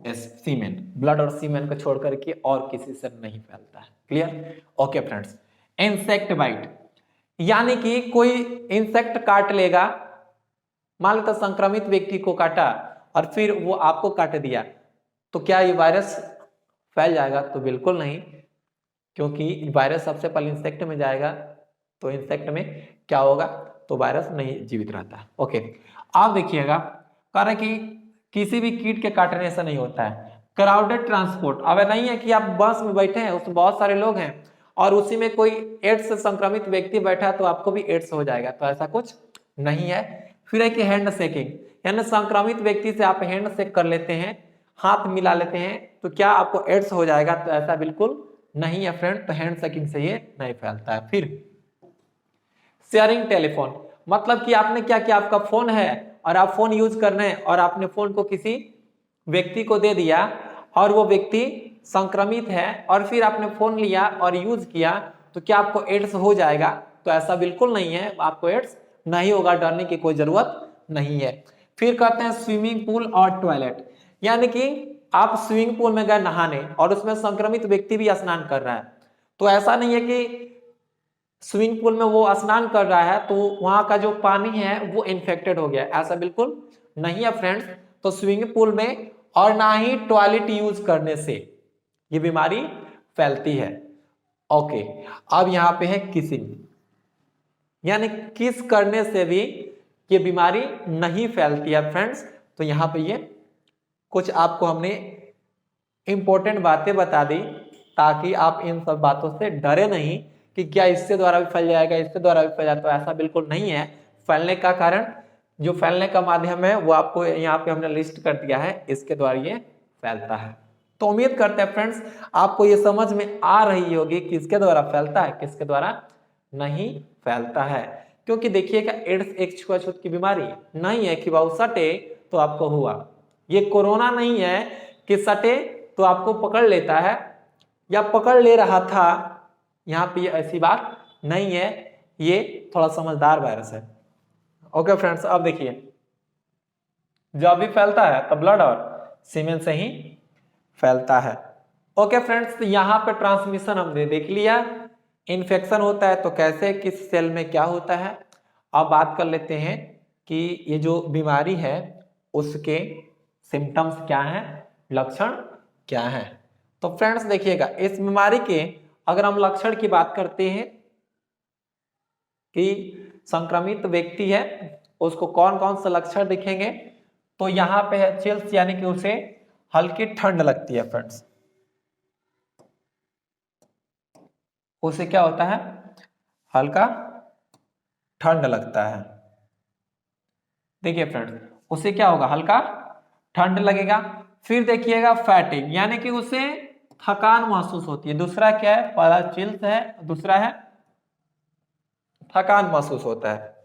सीमेन, ब्लड और सीमेन को छोड़ करके और किसी से नहीं फैलता है। Clear? Okay friends, insect bite, यानी कि कोई इंसेक्ट काट लेगा, मान लो संक्रमित व्यक्ति को काटा और फिर वो आपको काट दिया तो क्या ये वायरस फैल जाएगा? तो बिल्कुल नहीं, क्योंकि वायरस सबसे पहले इंसेक्ट में जाएगा तो इंसेक्ट में क्या होगा, तो वायरस नहीं जीवित रहता। ओके, आप देखिएगा कह रहे कि किसी भी कीट के काटने से नहीं होता है। क्राउडेड ट्रांसपोर्ट, अब नहीं है कि आप बस में बैठे हैं उसमें बहुत सारे लोग हैं और उसी में कोई एड्स से संक्रमित व्यक्ति बैठा है तो आपको भी एड्स हो जाएगा, तो ऐसा कुछ नहीं है। फिर है कि हैंड शेकिंग, यानी संक्रमित व्यक्ति से आप हैंड शेक कर लेते हैं, हाथ मिला लेते हैं तो क्या आपको एड्स हो जाएगा? तो ऐसा बिल्कुल नहीं है फ्रेंड, तो हैंड शेकिंग से ये नहीं फैलता है। फिर शेयरिंग टेलीफोन, मतलब कि आपने क्या किया, आपका फोन है और आप फोन यूज कर रहे हैं और आपने फोन को किसी व्यक्ति को दे दिया और वो व्यक्ति संक्रमित है और फिर आपने फोन लिया और यूज किया तो क्या आपको एड्स हो जाएगा? तो ऐसा बिल्कुल नहीं है, आपको एड्स नहीं होगा, डरने की कोई जरूरत नहीं है। फिर कहते हैं स्विमिंग पूल और टॉयलेट, यानी कि आप स्विमिंग पूल में गए नहाने और उसमें संक्रमित व्यक्ति भी स्नान कर रहा है, तो ऐसा नहीं है कि स्विमिंग पूल में वो स्नान कर रहा है तो वहां का जो पानी है वो इन्फेक्टेड हो गया, ऐसा बिल्कुल नहीं है फ्रेंड्स। तो स्विमिंग पूल में और ना ही टॉयलेट यूज करने से ये बीमारी फैलती है। ओके, अब यहाँ पे है किसिंग, यानी किस करने से भी ये बीमारी नहीं फैलती है फ्रेंड्स। तो यहाँ पे ये कुछ आपको हमने इंपॉर्टेंट बातें बता दी ताकि आप इन सब बातों से डरे नहीं कि क्या इससे द्वारा भी फैल जाएगा, इससे द्वारा भी फैल जाएगा, तो ऐसा बिल्कुल नहीं है। फैलने का कारण, जो फैलने का माध्यम है वो आपको यहाँ पे हमने लिस्ट कर दिया है, इसके द्वारा ये फैलता है। तो उम्मीद करते हैं फ्रेंड्स आपको ये समझ में आ रही होगी किसके द्वारा फैलता है, किसके द्वारा नहीं फैलता है। क्योंकि देखिएगा एड्स एक छुआछूत की बीमारी नहीं है कि वह सटे तो आपको हुआ, ये कोरोना नहीं है कि सटे तो आपको पकड़ लेता है या पकड़ ले रहा था, यहाँ पे ऐसी बात नहीं है, ये थोड़ा समझदार वायरस है। ओके फ्रेंड्स, अब देखिए जब भी फैलता है तो ब्लड और सीमेन से ही फैलता है। ओके फ्रेंड्स, तो यहाँ पे ट्रांसमिशन हमने देख लिया, इन्फेक्शन होता है तो कैसे, किस सेल में क्या होता है। अब बात कर लेते हैं कि ये जो बीमारी है उसके सिम्टम्स क्या हैं, लक्षण क्या हैं। तो फ्रेंड्स देखिएगा, इस बीमारी के अगर हम लक्षण की बात करते हैं कि संक्रमित व्यक्ति है उसको कौन कौन से लक्षण दिखेंगे, तो यहाँ पे है चिल्स, यानी कि उसे हल्की ठंड लगती है फ्रेंड्स। उसे क्या होता है, हल्का ठंड लगता है। देखिए फ्रेंड्स, उसे क्या होगा, हल्का ठंड लगेगा। फिर देखिएगा फैटिग, यानी कि उसे थकान महसूस होती है। दूसरा क्या है, पहला चिल्स है, दूसरा है थकान महसूस होता है।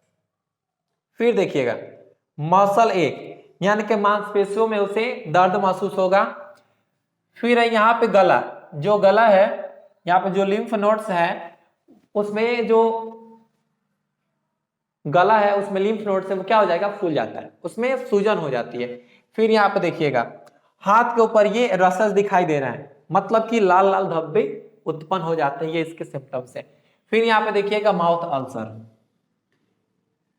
फिर देखिएगा मसल एक, यानी कि मांसपेशियों में उसे दर्द महसूस होगा। फिर है यहाँ पे गला, जो गला है यहाँ पे जो लिम्फ नोड्स है उसमें जो गला है उसमें लिम्फ नोड से क्या हो जाएगा, फूल जाता है, उसमें सूजन हो जाती है। फिर यहाँ पे देखिएगा हाथ के ऊपर ये रसेस दिखाई दे रहे हैं, मतलब कि लाल लाल धब्बे उत्पन्न हो जाते हैं, ये इसके सिम्टम्स है। फिर यहाँ पे देखिएगा माउथ अल्सर,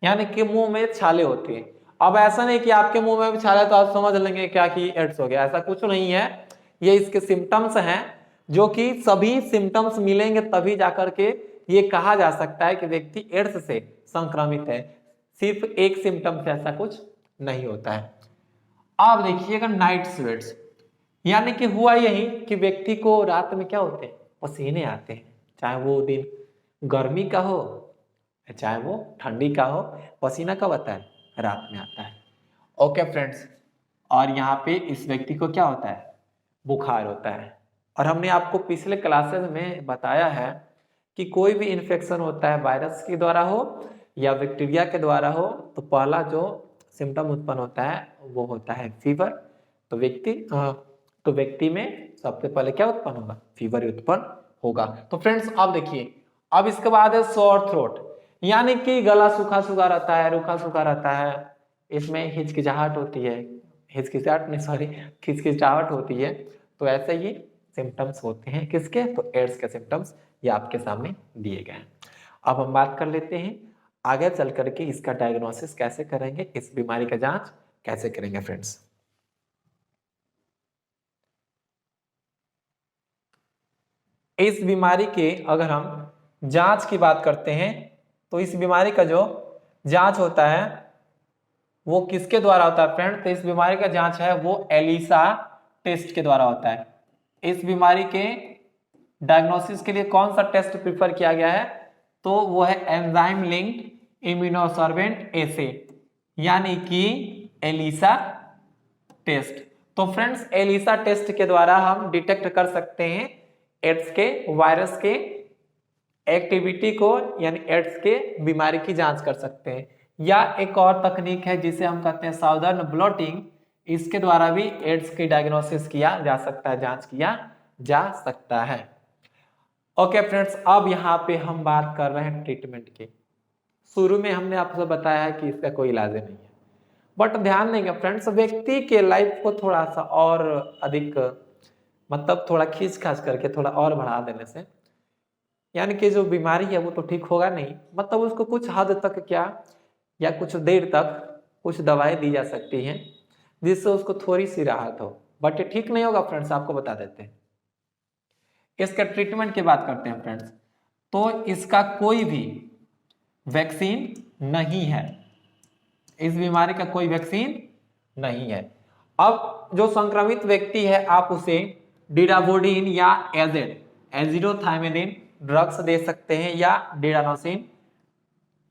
यानी कि मुंह में छाले होती है। अब ऐसा नहीं कि आपके मुंह में भी छाले तो आप समझ लेंगे क्या कि एड्स हो गया, ऐसा कुछ नहीं है, ये इसके सिम्टम्स हैं, जो कि सभी सिम्टम्स मिलेंगे तभी जाकर के ये कहा जा सकता है कि व्यक्ति एड्स से संक्रमित है। सिर्फ एक सिम्टम से ऐसा कुछ नहीं होता है। अब देखिएगा नाइट स्वेट्स, यानी कि हुआ यही कि व्यक्ति को रात में क्या होते हैं, पसीने आते हैं, चाहे वो दिन गर्मी का हो चाहे वो ठंडी का हो, पसीना कब आता है, रात में आता है। ओके फ्रेंड्स, और यहाँ पे इस व्यक्ति को क्या होता है, बुखार होता है। और हमने आपको पिछले क्लासेस में बताया है कि कोई भी इन्फेक्शन होता है वायरस के द्वारा हो या बैक्टीरिया के द्वारा हो, तो पहला जो सिम्टम उत्पन्न होता है वो होता है फीवर। तो व्यक्ति में सबसे पहले क्या उत्पन्न होगा, फीवर उत्पन्न होगा। तो फ्रेंड्स अब देखिए, अब इसके बाद है सोर थ्रोट, यानी कि गला सूखा सूखा रहता है, रूखा सूखा रहता है, इसमें हिचकिचाहट होती है, खिचखिचाहट होती है। तो ऐसे ही सिम्टम्स होते हैं किसके, तो एड्स के सिम्टम्स ये आपके सामने दिए गए हैं। अब हम बात कर लेते हैं आगे चल करके इसका डायग्नोसिस कैसे करेंगे, इस बीमारी का जांच कैसे करेंगे फ्रेंड्स। इस बीमारी के अगर हम जांच की बात करते हैं तो इस बीमारी का जो जांच होता है वो किसके द्वारा होता है फ्रेंड, तो इस बीमारी का जांच है वो एलिसा टेस्ट के द्वारा होता है। इस बीमारी के डायग्नोसिस के लिए कौन सा टेस्ट प्रिफर किया गया है, तो वो है एंजाइम लिंक्ड इम्यूनोसॉर्बेंट एसे, यानी कि एलिसा टेस्ट। तो फ्रेंड्स एलिसा टेस्ट के द्वारा हम डिटेक्ट कर सकते हैं एड्स के वायरस के एक्टिविटी को, यानी एड्स के बीमारी की जांच कर सकते हैं। या एक और तकनीक है जिसे हम कहते हैं साउदर्न ब्लॉटिंग, इसके द्वारा भी एड्स की डायग्नोसिस किया जा सकता है, जांच किया जा सकता है। ओके फ्रेंड्स, अब यहाँ पे हम बात कर रहे हैं ट्रीटमेंट की। शुरू में हमने आपसे बताया है कि इसका कोई इलाज नहीं है, बट ध्यान देंगे फ्रेंड्स, व्यक्ति के लाइफ को थोड़ा सा और अधिक मतलब थोड़ा खींच खाच करके थोड़ा और बढ़ा देने से यानी कि जो बीमारी है वो तो ठीक होगा नहीं, मतलब उसको कुछ हद तक क्या या कुछ देर तक कुछ दवाएं दी जा सकती हैं जिससे उसको थोड़ी सी राहत हो, बट ये ठीक नहीं होगा फ्रेंड्स, आपको बता देते हैं। इसका ट्रीटमेंट की बात करते हैं फ्रेंड्स, तो इसका कोई भी वैक्सीन नहीं है, इस बीमारी का कोई वैक्सीन नहीं है। अब जो संक्रमित व्यक्ति है आप उसे डिडावोडिन या एजिडोथायमिन ड्रग्स दे सकते हैं या डिडानोसिन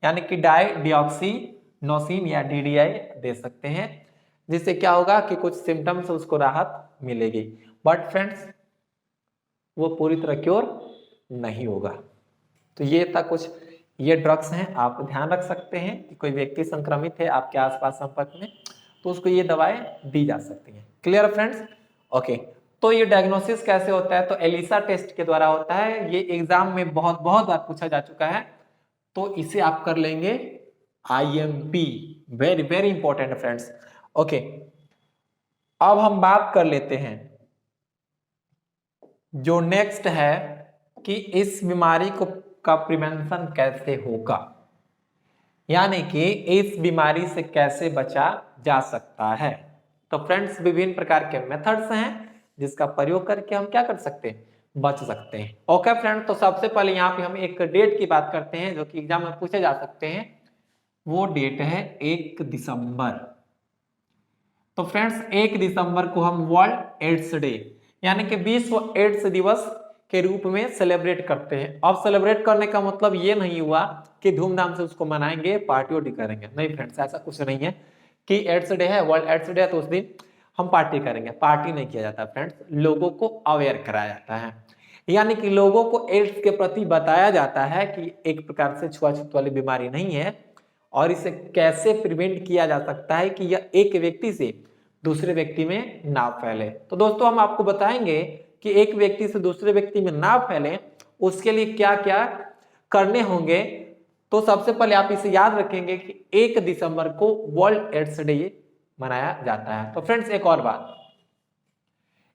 यानी कि डाइडिऑक्सीनोसिन या डीडीआई दे सकते हैं, जिससे क्या होगा कि कुछ सिम्टम्स उसको राहत मिलेगी, बट फ्रेंड्स वो पूरी तरह क्योर नहीं होगा। तो ये था कुछ, ये ड्रग्स हैं, आप ध्यान रख सकते हैं कि कोई व्यक्ति संक्रमित है आपके आसपास संपर्क में तो उसको ये दवाएं दी जा सकती हैं। Clear friends? ओके, तो ये डायग्नोसिस कैसे होता है? तो एलिसा टेस्ट के द्वारा होता है, ये एग्जाम में बहुत बहुत बार पूछा जा चुका है, तो इसे आप कर लेंगे IMP, very very important friends. Okay, अब हम बात कर लेते हैं जो नेक्स्ट है कि इस बीमारी को का प्रिवेंशन कैसे होगा, यानी कि इस बीमारी से कैसे बचा जा सकता है। तो फ्रेंड्स विभिन्न प्रकार के मेथड्स हैं जिसका प्रयोग करके हम क्या कर सकते हैं, बच सकते हैं। ओके फ्रेंड्स, तो सबसे पहले यहाँ पे हम एक डेट की बात करते हैं जो कि एग्जाम में पूछे जा सकते हैं, वो डेट है 1 दिसंबर। तो फ्रेंड्स 1 दिसंबर को हम वर्ल्ड एड्स डे यानी कि विश्व एड्स दिवस के रूप में सेलिब्रेट करते हैं। अब सेलिब्रेट करने का मतलब ये नहीं हुआ कि धूमधाम से उसको मनाएंगे, पार्टी वार्टी करेंगे, नहीं फ्रेंड्स, ऐसा कुछ नहीं है कि एड्स डे है, वर्ल्ड एड्स डे है तो उस दिन हम पार्टी करेंगे। पार्टी नहीं किया जाता फ्रेंड्स, लोगों को अवेयर कराया जाता है, यानी कि लोगों को एड्स के प्रति बताया जाता है कि एक प्रकार से छुआछूत वाली बीमारी नहीं है और इसे कैसे प्रिवेंट किया जा सकता है कि यह एक व्यक्ति से दूसरे व्यक्ति में ना फैले। तो दोस्तों हम आपको बताएंगे कि एक व्यक्ति से दूसरे व्यक्ति में ना फैले उसके लिए क्या क्या करने होंगे। तो सबसे पहले आप इसे याद रखेंगे कि 1 दिसंबर को वर्ल्ड एड्स डे मनाया जाता है। तो फ्रेंड्स एक और बात,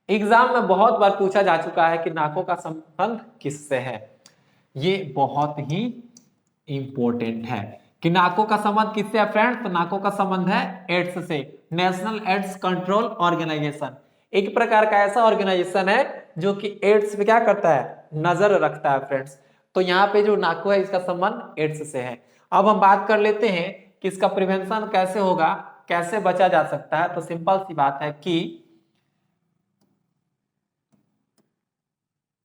एग्जाम में बहुत बार पूछा जा चुका है कि नाकों का संबंध किससे है, ये बहुत ही इंपॉर्टेंट है कि नाकों का संबंध किससे है फ्रेंड्स। तो नाकों का संबंध है एड्स से, नेशनल एड्स कंट्रोल ऑर्गेनाइजेशन, एक प्रकार का ऐसा ऑर्गेनाइजेशन है जो कि एड्स पे क्या करता है, नजर रखता है फ्रेंड्स। तो यहाँ पे जो नाको है इसका संबंध एड्स से है। अब हम बात कर लेते हैं कि इसका प्रिवेंशन कैसे होगा, कैसे बचा जा सकता है। तो सिंपल सी बात है कि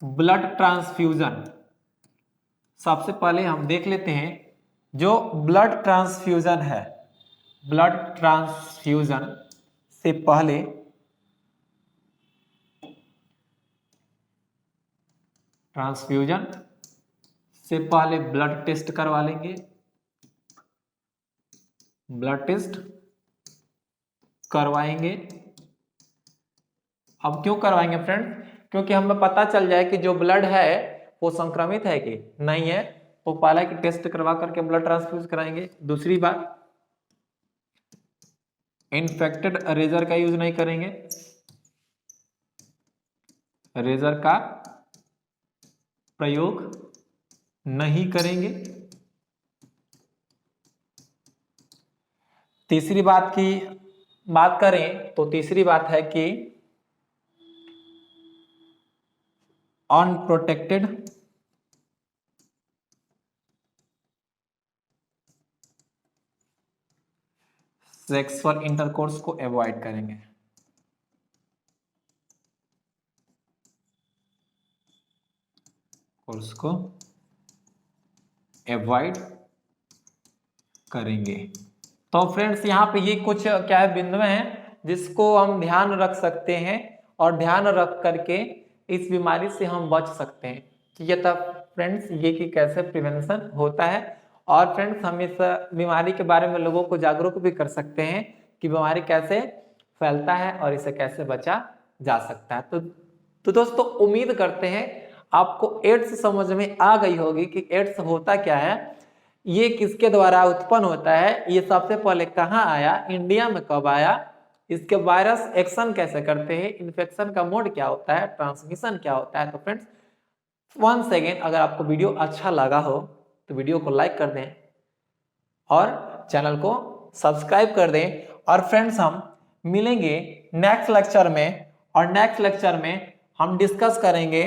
ब्लड ट्रांसफ्यूजन, सबसे पहले हम देख लेते हैं जो ब्लड ट्रांसफ्यूजन है, ब्लड ट्रांसफ्यूजन से पहले ब्लड टेस्ट करवा लेंगे, ब्लड टेस्ट करवाएंगे। अब क्यों करवाएंगे फ्रेंड्स, क्योंकि हमें पता चल जाए कि जो ब्लड है वो संक्रमित है कि नहीं है, तो पहले की टेस्ट करवा करके ब्लड ट्रांसफ्यूज कराएंगे। दूसरी बात, इन्फेक्टेड रेजर का यूज नहीं करेंगे, रेजर का प्रयोग नहीं करेंगे। तीसरी बात की बात करें तो तीसरी बात है कि अनप्रोटेक्टेड सेक्सुअल इंटरकोर्स को अवॉइड करेंगे, कोर्स को अवॉइड करेंगे। तो फ्रेंड्स यहाँ पे ये कुछ क्या है बिंदु हैं जिसको हम ध्यान रख सकते हैं और ध्यान रख करके इस बीमारी से हम बच सकते हैं। ठीक है, तब फ्रेंड्स ये कि कैसे प्रिवेंशन होता है और फ्रेंड्स हम इस बीमारी के बारे में लोगों को जागरूक भी कर सकते हैं कि बीमारी कैसे फैलता है और इसे कैसे बचा जा सकता है। तो दोस्तों उम्मीद करते हैं आपको एड्स समझ में आ गई होगी कि एड्स होता क्या है। ये किसके द्वारा उत्पन्न होता है, ये सबसे पहले कहाँ आया, इंडिया में कब आया, इसके वायरस एक्शन कैसे करते हैं, इन्फेक्शन का मोड क्या होता है, ट्रांसमिशन क्या होता है। तो फ्रेंड्स वंस अगेन अगर आपको वीडियो अच्छा लगा हो तो वीडियो को लाइक कर दें और चैनल को सब्सक्राइब कर दें। और फ्रेंड्स हम मिलेंगे नेक्स्ट लेक्चर में, और नेक्स्ट लेक्चर में हम डिस्कस करेंगे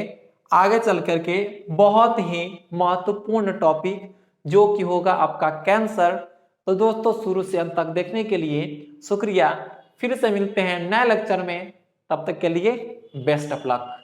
आगे चल करके बहुत ही महत्वपूर्ण टॉपिक जो कि होगा आपका कैंसर। तो दोस्तों शुरू से अंत तक देखने के लिए शुक्रिया। फिर से मिलते हैं नए लेक्चर में, तब तक के लिए बेस्ट ऑफ लक।